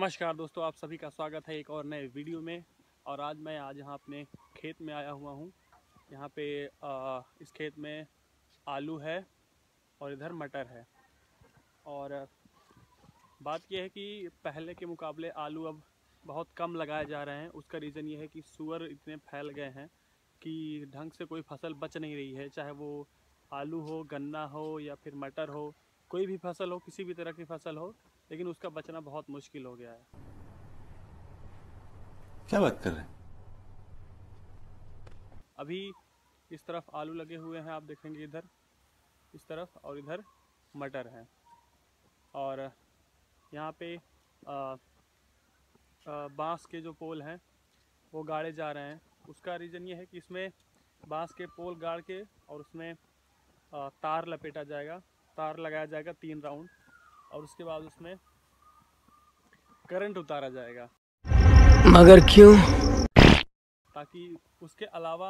नमस्कार दोस्तों, आप सभी का स्वागत है एक और नए वीडियो में। और आज मैं यहाँ अपने खेत में आया हुआ हूँ। यहाँ पे इस खेत में आलू है और इधर मटर है। और बात यह है कि पहले के मुकाबले आलू अब बहुत कम लगाए जा रहे हैं। उसका रीज़न ये है कि सूअर इतने फैल गए हैं कि ढंग से कोई फसल बच नहीं रही है। चाहे वो आलू हो, गन्ना हो या फिर मटर हो, कोई भी फसल हो, किसी भी तरह की फसल हो, लेकिन उसका बचना बहुत मुश्किल हो गया है। क्या बात कर रहे हैं? अभी इस तरफ आलू लगे हुए हैं, आप देखेंगे इधर इस तरफ, और इधर मटर है। और यहाँ पे बांस के जो पोल हैं वो गाड़े जा रहे हैं। उसका रीज़न ये है कि इसमें बांस के पोल गाड़ के और उसमें तार लपेटा जाएगा, तार लगाया जाएगा 3 राउंड, और उसके बाद उसमें करंट उतारा जाएगा। मगर क्यों? ताकि उसके अलावा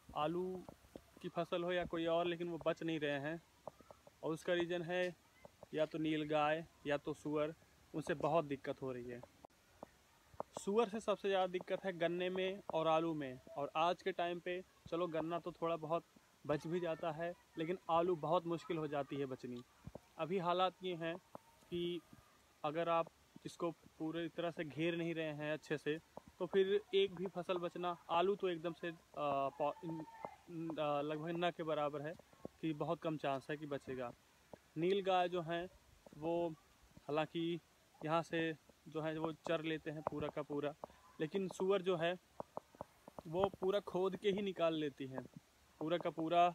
आलू की फसल हो या कोई और, लेकिन वो बच नहीं रहे हैं। और उसका रीज़न है या तो नीलगाय या तो सूअर, उनसे बहुत दिक्कत हो रही है। सूअर से सबसे ज़्यादा दिक्कत है गन्ने में और आलू में। और आज के टाइम पे चलो गन्ना तो थोड़ा बहुत बच भी जाता है, लेकिन आलू बहुत मुश्किल हो जाती है बचनी। अभी हालात ये हैं कि अगर आप इसको पूरे तरह से घेर नहीं रहे हैं अच्छे से, तो फिर एक भी फसल बचना, आलू तो एकदम से लगभग न के बराबर है कि बहुत कम चांस है कि बचेगा। नील गाय जो हैं वो हालांकि यहाँ से जो है वो चर लेते हैं पूरा का पूरा, लेकिन सूअर जो है वो पूरा खोद के ही निकाल लेती हैं पूरा का पूरा।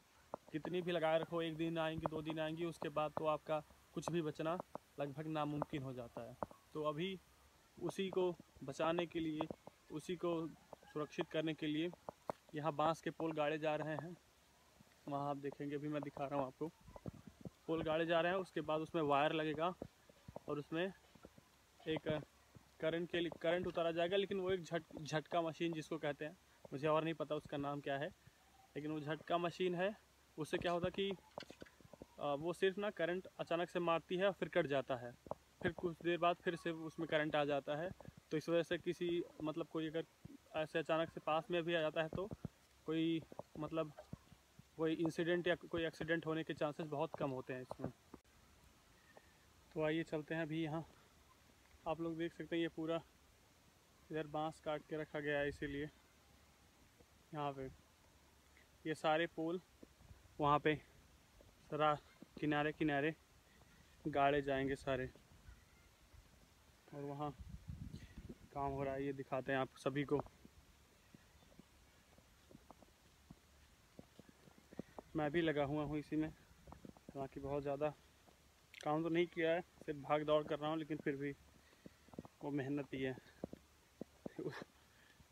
कितनी भी लगाए रखो, एक दिन आएंगी, 2 दिन आएंगी, उसके बाद तो आपका कुछ भी बचना लगभग नामुमकिन हो जाता है। तो अभी उसी को बचाने के लिए, उसी को सुरक्षित करने के लिए यहाँ बांस के पोल गाड़े जा रहे हैं। वहाँ आप देखेंगे, अभी मैं दिखा रहा हूँ आपको, पोल गाड़े जा रहे हैं। उसके बाद उसमें वायर लगेगा और उसमें एक करंट उतारा जाएगा। लेकिन वो एक झटका मशीन जिसको कहते हैं, मुझे और नहीं पता उसका नाम क्या है, लेकिन वो झटका मशीन है। उससे क्या होता कि वो सिर्फ ना करंट अचानक से मारती है और फिर कट जाता है, फिर कुछ देर बाद फिर से उसमें करंट आ जाता है। तो इस वजह से किसी मतलब कोई अगर ऐसे अचानक से पास में भी आ जाता है तो कोई मतलब कोई इंसिडेंट या कोई एक्सीडेंट होने के चांसेस बहुत कम होते हैं इसमें। तो आइए चलते हैं। अभी यहाँ आप लोग देख सकते हैं, ये पूरा इधर बांस काट के रखा गया है, इसीलिए यहाँ पे ये सारे पोल वहाँ पे सारा किनारे किनारे गाड़े जाएंगे सारे। और वहाँ काम हो रहा है, ये दिखाते हैं आप सभी को। मैं भी लगा हुआ हूँ इसी में, हालांकि बहुत ज़्यादा काम तो नहीं किया है, सिर्फ भाग दौड़ कर रहा हूँ, लेकिन फिर भी वो मेहनत ही है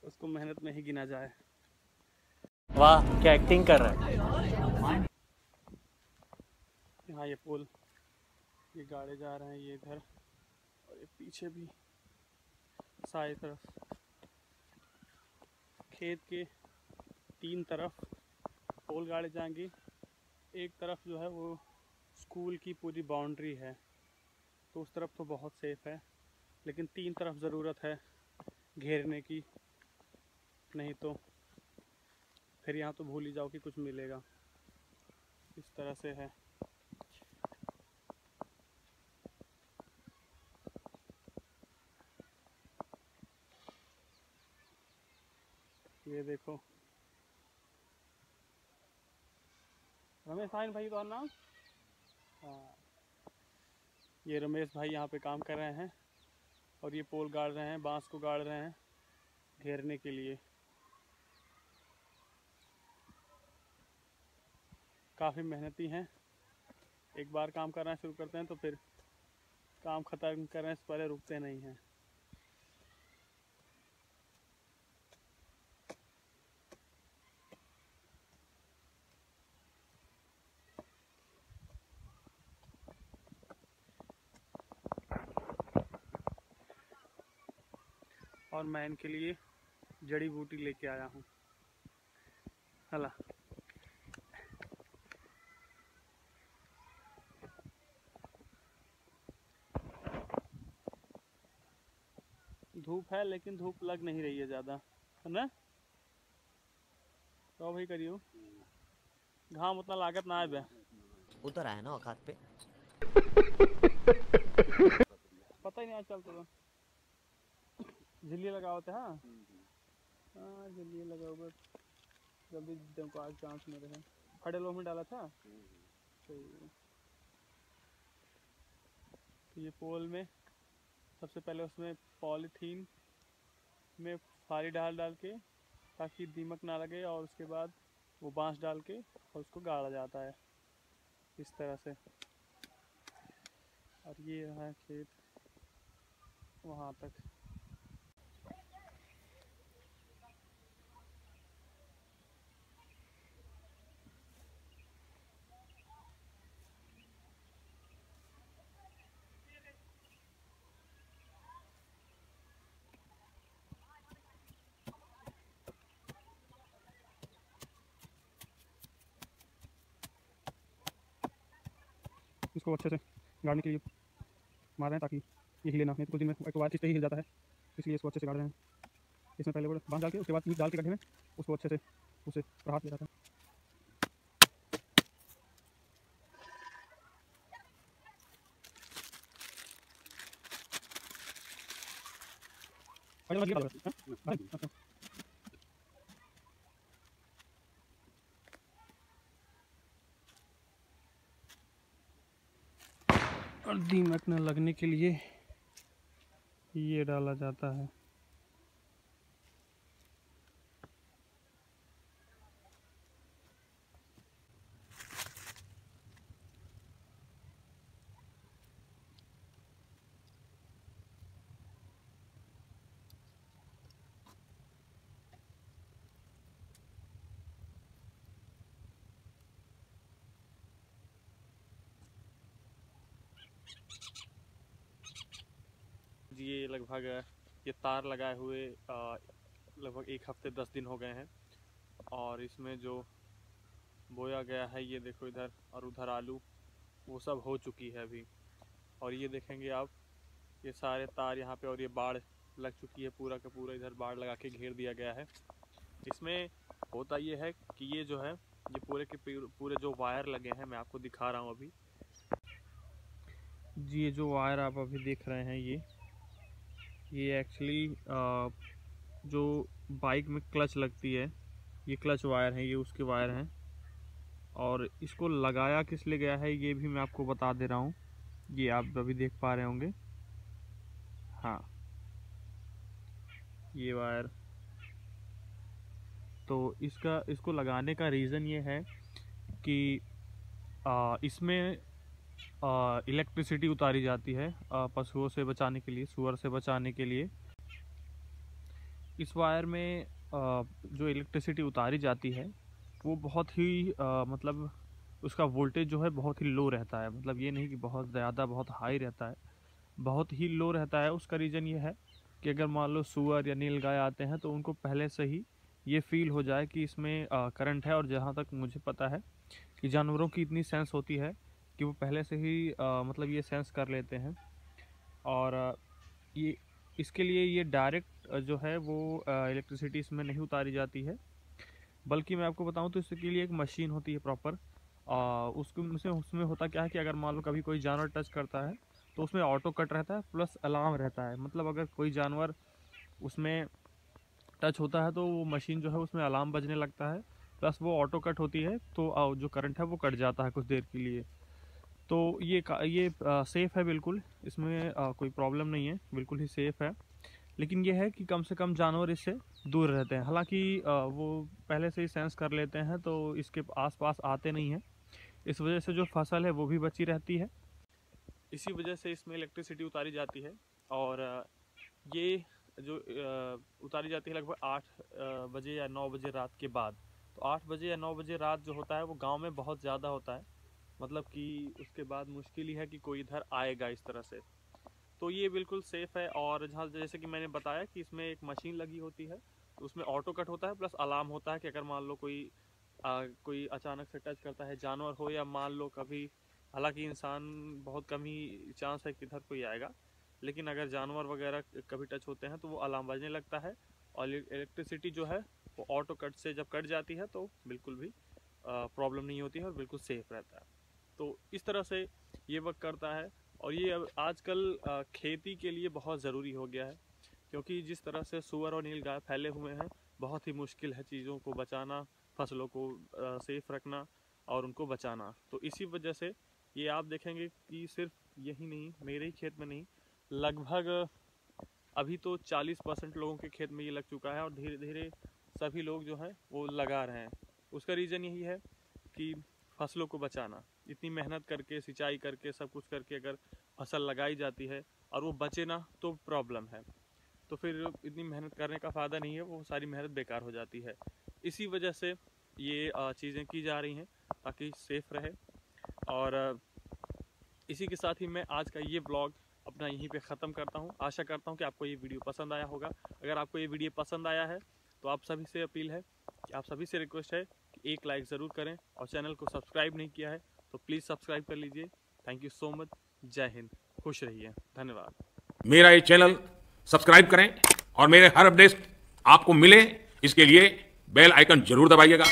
उसको मेहनत में ही गिना जाए। वाह, क्या एक्टिंग कर रहा है। यहाँ ये पोल ये गाड़े जा रहे हैं, ये इधर और ये पीछे भी सारी तरफ। खेत के 3 तरफ पोल गाड़े जाएंगे। एक तरफ जो है वो स्कूल की पूरी बाउंड्री है, तो उस तरफ तो बहुत सेफ है, लेकिन 3 तरफ ज़रूरत है घेरने की, नहीं तो फिर यहाँ तो भूल ही जाओ कि कुछ मिलेगा। इस तरह से है। ये देखो, रमेश भाई तो नाम, हाँ, ये रमेश भाई यहाँ पे काम कर रहे हैं और ये पोल गाड़ रहे हैं, बांस को गाड़ रहे हैं घेरने के लिए। काफ़ी मेहनती हैं। एक बार काम करना शुरू करते हैं तो फिर काम ख़त्म करने से पहले रुकते नहीं हैं। और मैं इनके लिए जड़ी बूटी लेके आया हूँ। हला धूप है लेकिन धूप लग नहीं रही है ज़्यादा, है ना? तो भाई करियो घाम उतना लागत ना आए, उतर आया ना औकात पे। पता ही नहीं आजकल तो झिल्ली लगा होते। हाँ हाँ, झिल्ली लगा हुआ, जल्दी तुमको आज चांस में रहे। खड़े लोग में डाला था तो ये पोल में सबसे पहले उसमें पॉलीथीन में फारी डाल के ताकि दीमक ना लगे, और उसके बाद वो बांस डाल के और उसको गाड़ा जाता है इस तरह से। और ये है खेत वहाँ तक। इसको अच्छे से गाड़ने के लिए मार रहे हैं ताकि ये हिले ना, नहीं तो कुछ दिन में एक बार चीज़ ही हिल जाता है, इसलिए इसको अच्छे से गाड़ रहे हैं। इसमें पहले वो बांध डाल के उसके बाद ईंट डाल के गड्ढे में उसको अच्छे से उसे प्रहार किया जाता है। और दीमक न लगने के लिए ये डाला जाता है। ये लगभग ये तार लगाए हुए लगभग 1 हफ्ते 10 दिन हो गए हैं, और इसमें जो बोया गया है ये देखो इधर और उधर आलू वो सब हो चुकी है अभी। और ये देखेंगे आप ये सारे तार यहाँ पे, और ये बाड़ लग चुकी है, पूरा का पूरा इधर बाड़ लगा के घेर दिया गया है। इसमें होता ये है कि ये जो है ये पूरे के पूरे जो वायर लगे हैं मैं आपको दिखा रहा हूँ अभी। जी ये जो वायर आप अभी देख रहे हैं ये एक्चुअली जो बाइक में क्लच लगती है ये क्लच वायर है, ये उसके वायर हैं। और इसको लगाया किस लिए गया है ये भी मैं आपको बता दे रहा हूँ, ये आप अभी देख पा रहे होंगे। हाँ ये वायर, तो इसको लगाने का रीज़न ये है कि इसमें इलेक्ट्रिसिटी उतारी जाती है पशुओं से बचाने के लिए, सुअर से बचाने के लिए। इस वायर में जो इलेक्ट्रिसिटी उतारी जाती है वो बहुत ही मतलब उसका वोल्टेज जो है बहुत ही लो रहता है। मतलब ये नहीं कि बहुत ज़्यादा बहुत हाई रहता है, बहुत ही लो रहता है। उसका रीज़न ये है कि अगर मान लो सुअर या नीलगाय आते हैं तो उनको पहले से ही ये फील हो जाए कि इसमें करंट है। और जहाँ तक मुझे पता है कि जानवरों की इतनी सेंस होती है कि वो पहले से ही मतलब ये सेंस कर लेते हैं। और ये इसके लिए ये डायरेक्ट जो है वो इलेक्ट्रिसिटी इसमें नहीं उतारी जाती है, बल्कि मैं आपको बताऊं तो इसके लिए एक मशीन होती है प्रॉपर। उसमें होता क्या है कि अगर मान लो कभी कोई जानवर टच करता है तो उसमें ऑटो कट रहता है प्लस अलार्म रहता है। मतलब अगर कोई जानवर उसमें टच होता है तो वो मशीन जो है उसमें अलार्म बजने लगता है, प्लस वो ऑटो कट होती है तो जो करंट है वो कट जाता है कुछ देर के लिए। तो ये सेफ़ है बिल्कुल, इसमें कोई प्रॉब्लम नहीं है, बिल्कुल ही सेफ़ है। लेकिन ये है कि कम से कम जानवर इससे दूर रहते हैं। हालांकि वो पहले से ही सेंस कर लेते हैं तो इसके आसपास आते नहीं हैं। इस वजह से जो फसल है वो भी बची रहती है। इसी वजह से इसमें इलेक्ट्रिसिटी उतारी जाती है। और ये जो उतारी जाती है लगभग 8 बजे या 9 बजे रात के बाद। तो 8 बजे या 9 बजे रात जो होता है वो गांव में बहुत ज़्यादा होता है, मतलब कि उसके बाद मुश्किल ही है कि कोई इधर आएगा इस तरह से। तो ये बिल्कुल सेफ़ है। और जहाँ जैसे कि मैंने बताया कि इसमें एक मशीन लगी होती है तो उसमें ऑटो कट होता है प्लस अलार्म होता है कि अगर मान लो कोई अचानक से टच करता है, जानवर हो या मान लो कभी, हालांकि इंसान बहुत कम ही चांस है कि इधर कोई आएगा, लेकिन अगर जानवर वगैरह कभी टच होते हैं तो वो अलार्म बजने लगता है, और इलेक्ट्रिसिटी जो है वो ऑटो कट से जब कट जाती है तो बिल्कुल भी प्रॉब्लम नहीं होती है और बिल्कुल सेफ रहता है। तो इस तरह से ये वर्क करता है, और ये अब आजकल खेती के लिए बहुत ज़रूरी हो गया है, क्योंकि जिस तरह से सूअर और नीलगाय फैले हुए हैं, बहुत ही मुश्किल है चीज़ों को बचाना, फसलों को सेफ रखना और उनको बचाना। तो इसी वजह से ये आप देखेंगे कि सिर्फ यही नहीं, मेरे ही खेत में नहीं, लगभग अभी तो 40% लोगों के खेत में ये लग चुका है, और धीरे धीरे सभी लोग जो हैं वो लगा रहे हैं। उसका रीज़न यही है कि फसलों को बचाना, इतनी मेहनत करके, सिंचाई करके, सब कुछ करके अगर फसल लगाई जाती है और वो बचे ना तो प्रॉब्लम है, तो फिर इतनी मेहनत करने का फ़ायदा नहीं है, वो सारी मेहनत बेकार हो जाती है। इसी वजह से ये चीज़ें की जा रही हैं ताकि सेफ रहे। और इसी के साथ ही मैं आज का ये ब्लॉग अपना यहीं पे ख़त्म करता हूँ। आशा करता हूँ कि आपको ये वीडियो पसंद आया होगा। अगर आपको ये वीडियो पसंद आया है तो आप सभी से अपील है कि आप सभी से रिक्वेस्ट है कि एक लाइक ज़रूर करें, और चैनल को सब्सक्राइब नहीं किया है तो प्लीज़ सब्सक्राइब कर लीजिए। Thank you so much. जय हिंद, खुश रहिए, धन्यवाद। मेरा ये चैनल सब्सक्राइब करें और मेरे हर अपडेट आपको मिले, इसके लिए बेल आइकन जरूर दबाइएगा।